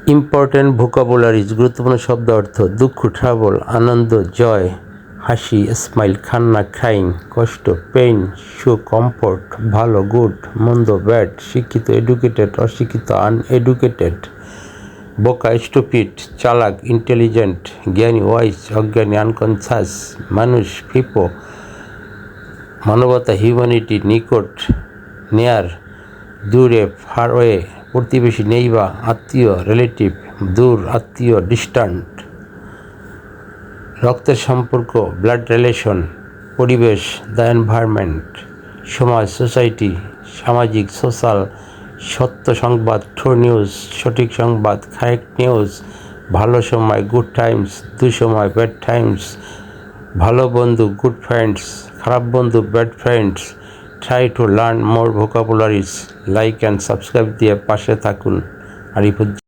Important vocabularies, গুরুত্বপূর্ণ শব্দ অর্থ: দুঃখ ট্রাবল, আনন্দ জয়, হাসি স্মাইল, কান্না ক্রাইং, কষ্ট পেইন, সুখ কমফোর্ট, ভালো গুড, মন্দ ব্যাড, শিক্ষিত এডুকেটেড, অশিক্ষিত আনএডুকেটেড, বোকা স্টুপিড, চালাক ইন্টেলিজেন্ট, জ্ঞানী ওয়াইজ, অজ্ঞানী আনকনসাস, মানুষ পিপো, মানবতা হিউম্যানিটি, নিকট নেয়ার, দূরে ফারওয়ে, প্রতিবেশী নেইবা, আত্মীয় রিলেটিভ, দূর আত্মীয় ডিস্ট্যান্ট, রক্তের সম্পর্ক ব্লাড রিলেশন, পরিবেশ দ্য এনভায়রনমেন্ট, সমাজ সোসাইটি, সামাজিক সোশ্যাল, সত্য সংবাদ ট্রু নিউজ, সঠিক সংবাদ কারেক্ট নিউজ, ভালো সময় গুড টাইমস, দুঃসময় ব্যাড টাইমস, ভালো বন্ধু গুড ফ্রেন্ডস, খারাপ বন্ধু bad friends. Try to learn more vocabularies. Like and subscribe দিয়ে পাশে থাকুন। আরিফুজ্জামান।